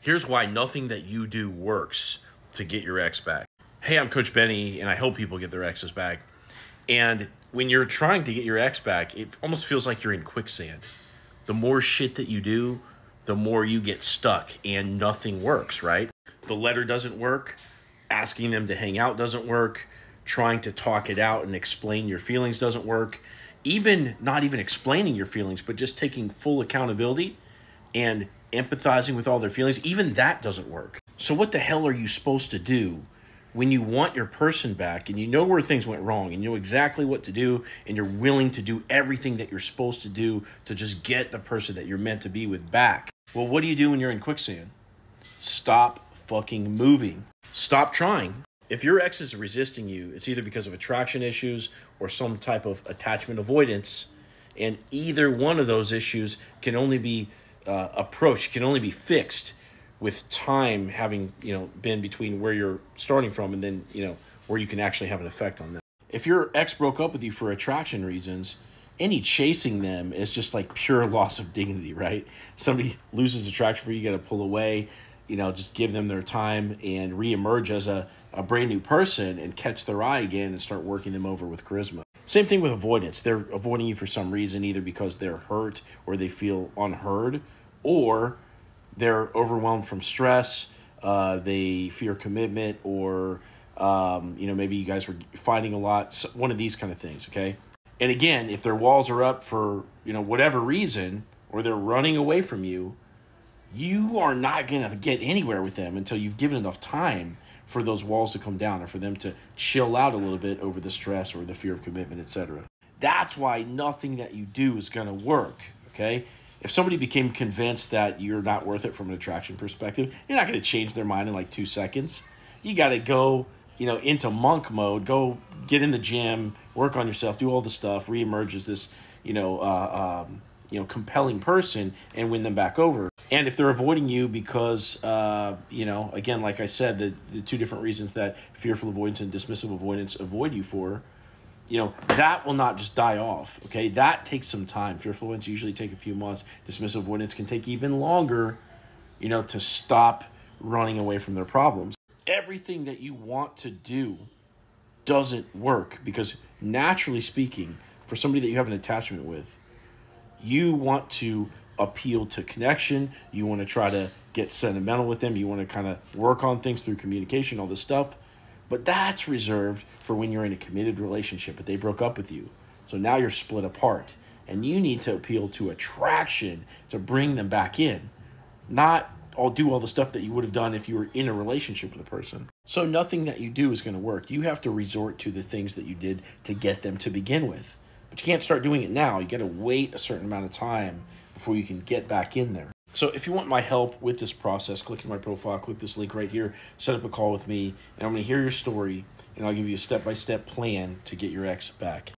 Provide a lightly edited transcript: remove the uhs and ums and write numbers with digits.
Here's why nothing that you do works to get your ex back. Hey, I'm Coach Benny, and I help people get their exes back. And when you're trying to get your ex back, it almost feels like you're in quicksand. The more shit that you do, the more you get stuck and nothing works, right? The letter doesn't work. Asking them to hang out doesn't work. Trying to talk it out and explain your feelings doesn't work. Even not even explaining your feelings, but just taking full accountability and empathizing with all their feelings, even that doesn't work. So what the hell are you supposed to do when you want your person back and you know where things went wrong and you know exactly what to do and you're willing to do everything that you're supposed to do to just get the person that you're meant to be with back? Well, what do you do when you're in quicksand? Stop fucking moving. Stop trying. If your ex is resisting you, it's either because of attraction issues or some type of attachment avoidance, and either one of those issues can only be approached, can only be fixed with time having been between where you're starting from and then where you can actually have an effect on them. If your ex broke up with you for attraction reasons, any chasing them is just like pure loss of dignity, right? Somebody loses attraction for you, you got to pull away, just give them their time and reemerge as a brand new person and catch their eye again and start working them over with charisma. Same thing with avoidance. They're avoiding you for some reason, either because they're hurt or they feel unheard, or they're overwhelmed from stress, they fear commitment, or maybe you guys were fighting a lot, one of these kind of things, okay? And again, if their walls are up for whatever reason, or they're running away from you, you are not going to get anywhere with them until you've given enough time for those walls to come down or for them to chill out a little bit over the stress or the fear of commitment, etc. That's why nothing that you do is going to work, okay? If somebody became convinced that you're not worth it from an attraction perspective, you're not going to change their mind in like 2 seconds. You got to go, into monk mode, go get in the gym, work on yourself, do all the stuff, reemerge as this, compelling person and win them back over. And if they're avoiding you because, again, like I said, the two different reasons that fearful avoidance and dismissive avoidance avoid you for, that will not just die off, okay? That takes some time. Fearful avoidance usually take a few months. Dismissive avoidance can take even longer, to stop running away from their problems. Everything that you want to do doesn't work because naturally speaking, for somebody that you have an attachment with, you want to appeal to connection. You want to try to get sentimental with them. You want to kind of work on things through communication, all this stuff. But that's reserved for when you're in a committed relationship, but they broke up with you. So now you're split apart. And you need to appeal to attraction to bring them back in. Not do all the stuff that you would have done if you were in a relationship with a person. So nothing that you do is going to work. You have to resort to the things that you did to get them to begin with. But you can't start doing it now. You got to wait a certain amount of time before you can get back in there. So if you want my help with this process, click in my profile, click this link right here, set up a call with me, and I'm going to hear your story, and I'll give you a step-by-step plan to get your ex back.